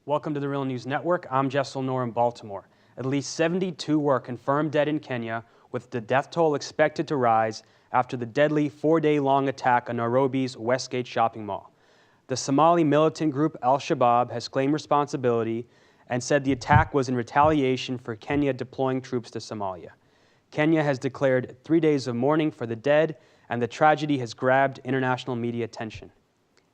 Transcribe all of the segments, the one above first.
Welcome to the Real News Network. I'm Jessel Noor in Baltimore. At least 72 were confirmed dead in Kenya, with the death toll expected to rise after the deadly 4-day-long attack on Nairobi's Westgate shopping mall. The Somali militant group Al-Shabaab has claimed responsibility and said the attack was in retaliation for Kenya deploying troops to Somalia. Kenya has declared 3 days of mourning for the dead, and the tragedy has grabbed international media attention.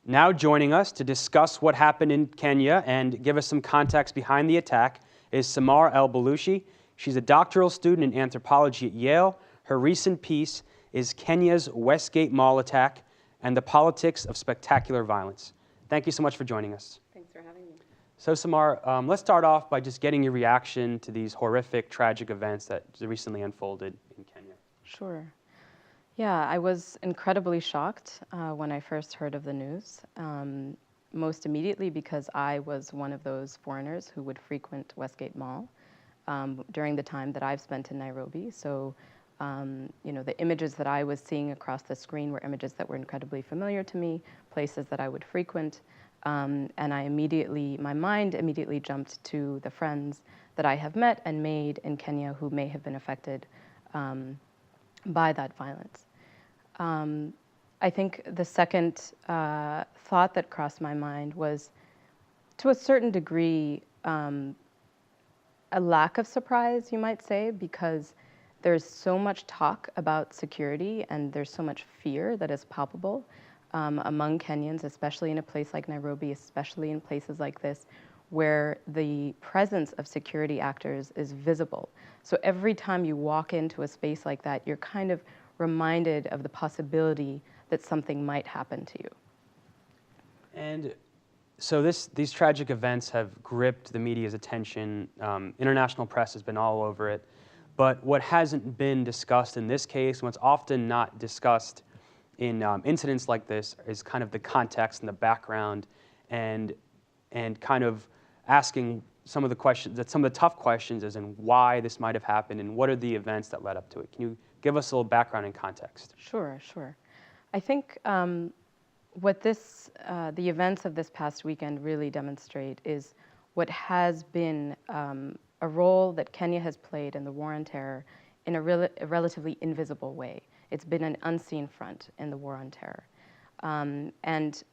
Now joining us to discuss what happened in Kenya and give us some context behind the attack is Samar El-Balushi. She's a doctoral student in anthropology at Yale. Her recent piece is Kenya's Westgate Mall Attack and the Politics of Spectacular Violence. Thank you so much for joining us. Thanks for having me. So Samar, let's start off by just getting your reaction to these horrific, tragic events that recently unfolded in Kenya. Sure. Yeah, I was incredibly shocked when I first heard of the news, most immediately because I was one of those foreigners who would frequent Westgate Mall during the time that I've spent in Nairobi. So, the images that I was seeing across the screen were images that were incredibly familiar to me, places that I would frequent, and my mind immediately jumped to the friends that I have met and made in Kenya who may have been affected by that violence. I think the second thought that crossed my mind was, to a certain degree, a lack of surprise, you might say, because there's so much talk about security and there's so much fear that is palpable among Kenyans, especially in a place like Nairobi, especially in places like this, where the presence of security actors is visible. So every time you walk into a space like that, you're kind of reminded of the possibility that something might happen to you. And so these tragic events have gripped the media's attention. International press has been all over it. But what hasn't been discussed in this case, what's often not discussed in incidents like this, is kind of the context and the background, and kind of asking some of the tough questions as in why this might have happened and what are the events that led up to it. Can you give us a little background and context? Sure. I think what the events of this past weekend really demonstrate is what has been a role that Kenya has played in the war on terror in a relatively invisible way. It's been an unseen front in the war on terror. And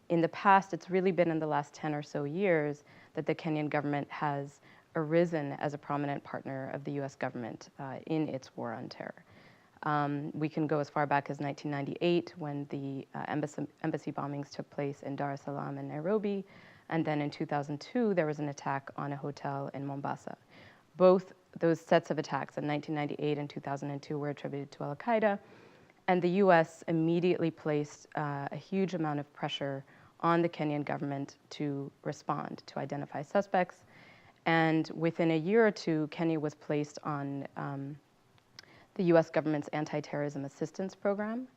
in the past, it's really been in the last 10 or so years that the Kenyan government has arisen as a prominent partner of the US government in its war on terror. We can go as far back as 1998 when the embassy bombings took place in Dar es Salaam and Nairobi, and then in 2002 there was an attack on a hotel in Mombasa. Both those sets of attacks in 1998 and 2002 were attributed to Al-Qaeda, and the US immediately placed a huge amount of pressure on the Kenyan government to respond, to identify suspects. And within a year or two, Kenya was placed on the US government's anti-terrorism assistance program.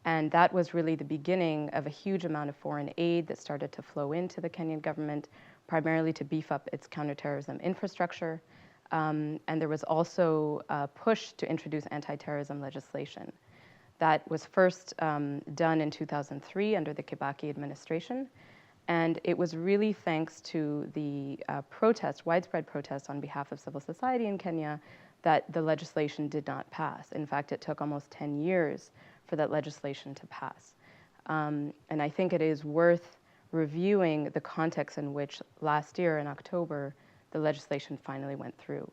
And that was really the beginning of a huge amount of foreign aid that started to flow into the Kenyan government, primarily to beef up its counterterrorism infrastructure. And there was also a push to introduce anti-terrorism legislation. That was first done in 2003 under the Kibaki administration. And it was really thanks to the widespread protest on behalf of civil society in Kenya that the legislation did not pass. In fact, it took almost 10 years for that legislation to pass. And I think it is worth reviewing the context in which last year in October, the legislation finally went through.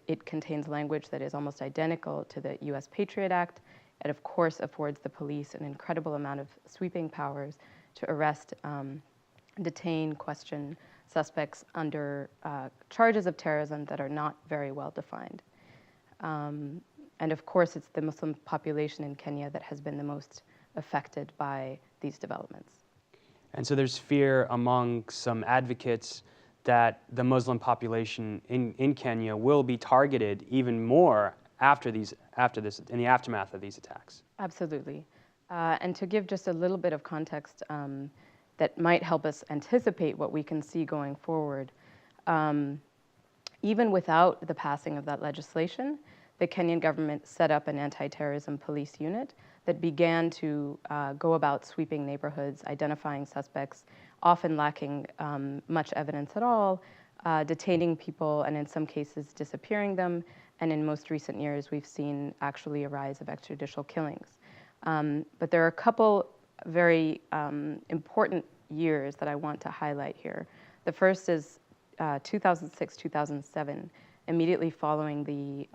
It contains language that is almost identical to the US Patriot Act. It, of course, affords the police an incredible amount of sweeping powers to arrest, detain, question suspects under charges of terrorism that are not very well defined. And of course, it's the Muslim population in Kenya that has been the most affected by these developments. And so there's fear among some advocates that the Muslim population in Kenya will be targeted even more after this, in the aftermath of these attacks. Absolutely. And to give just a little bit of context that might help us anticipate what we can see going forward, even without the passing of that legislation, the Kenyan government set up an anti-terrorism police unit that began to go about sweeping neighborhoods, identifying suspects, often lacking much evidence at all, detaining people and in some cases disappearing them. And in most recent years, we've seen actually a rise of extrajudicial killings. But there are a couple very important years that I want to highlight here. The first is 2006, 2007, immediately following the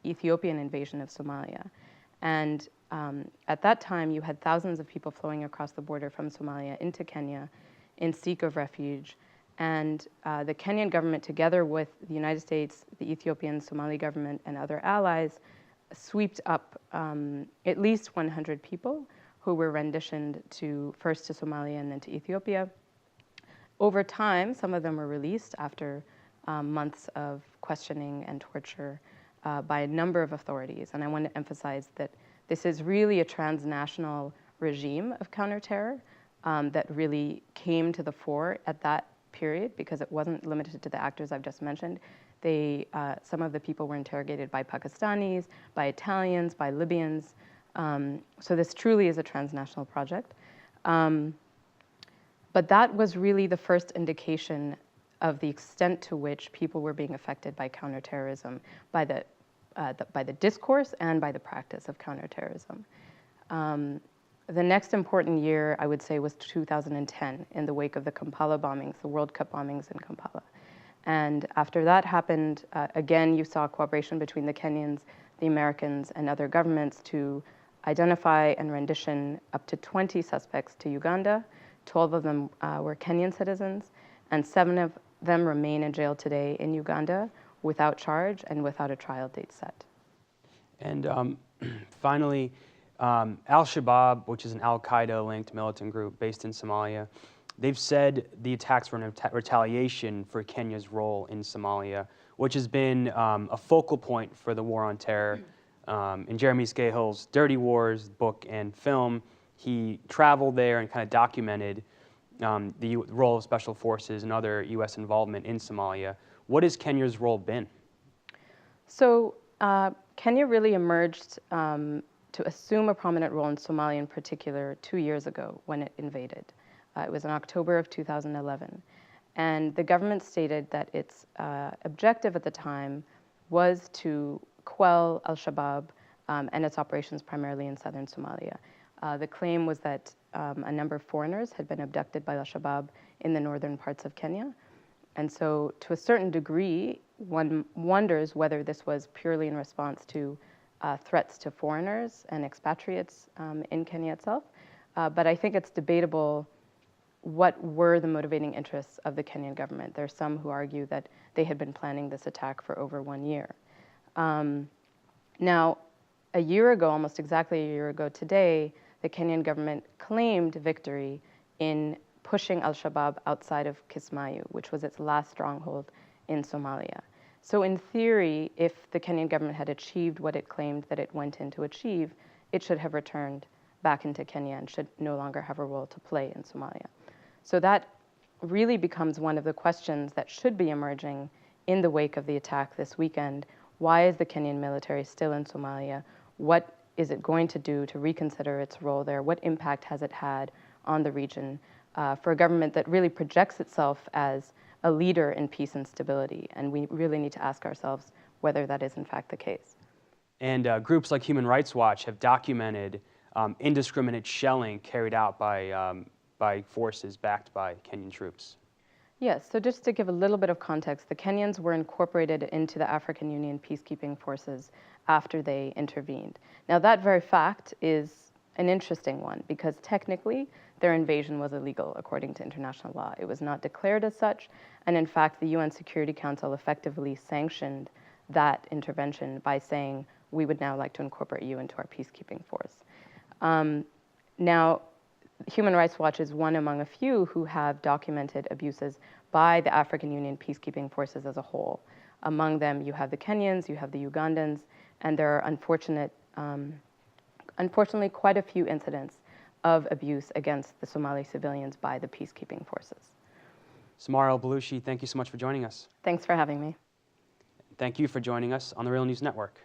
Ethiopian invasion of Somalia. And at that time, you had thousands of people flowing across the border from Somalia into Kenya in seek of refuge. And the Kenyan government, together with the United States, the Ethiopian, Somali government, and other allies, swept up at least 100 people who were renditioned first to Somalia and then to Ethiopia. Over time, some of them were released after months of questioning and torture by a number of authorities. And I want to emphasize that this is really a transnational regime of counterterror that really came to the fore at that period because it wasn't limited to the actors I've just mentioned. Some of the people were interrogated by Pakistanis, by Italians, by Libyans. So this truly is a transnational project. But that was really the first indication of the extent to which people were being affected by counterterrorism, by the discourse and by the practice of counterterrorism. The next important year, I would say, was 2010 in the wake of the Kampala bombings, the World Cup bombings in Kampala. And after that happened, again, you saw cooperation between the Kenyans, the Americans, and other governments to identify and rendition up to 20 suspects to Uganda. 12 of them were Kenyan citizens, and 7 of them remain in jail today in Uganda without charge and without a trial date set. And finally, Al-Shabaab, which is an al-Qaeda-linked militant group based in Somalia, they've said the attacks were in retaliation for Kenya's role in Somalia, which has been a focal point for the war on terror. In Jeremy Scahill's Dirty Wars book and film, he traveled there and kind of documented the role of special forces and other U.S. involvement in Somalia. What has Kenya's role been? So Kenya really emerged to assume a prominent role in Somalia in particular 2 years ago when it invaded. It was in October of 2011. And the government stated that its objective at the time was to quell al-Shabaab and its operations primarily in southern Somalia. The claim was that a number of foreigners had been abducted by al-Shabaab in the northern parts of Kenya. And so to a certain degree, one wonders whether this was purely in response to threats to foreigners and expatriates in Kenya itself. But I think it's debatable what were the motivating interests of the Kenyan government. There are some who argue that they had been planning this attack for over 1 year. Now, a year ago, almost exactly a year ago today, the Kenyan government claimed victory in pushing al-Shabaab outside of Kismayu, which was its last stronghold in Somalia. So in theory, if the Kenyan government had achieved what it claimed that it went in to achieve, it should have returned back into Kenya and should no longer have a role to play in Somalia. So that really becomes one of the questions that should be emerging in the wake of the attack this weekend. Why is the Kenyan military still in Somalia? What is it going to do to reconsider its role there? What impact has it had on the region for a government that really projects itself as a leader in peace and stability? And we really need to ask ourselves whether that is in fact the case. And groups like Human Rights Watch have documented indiscriminate shelling carried out by forces backed by Kenyan troops. Yes, so just to give a little bit of context, the Kenyans were incorporated into the African Union peacekeeping forces after they intervened. Now that very fact is an interesting one because technically their invasion was illegal according to international law. It was not declared as such, and in fact the UN Security Council effectively sanctioned that intervention by saying, we would now like to incorporate you into our peacekeeping force. Now, Human Rights Watch is one among a few who have documented abuses by the African Union peacekeeping forces as a whole. Among them, you have the Kenyans, you have the Ugandans, and there are unfortunately quite a few incidents of abuse against the Somali civilians by the peacekeeping forces. Samara El-Balushi, thank you so much for joining us. Thanks for having me. Thank you for joining us on the Real News Network.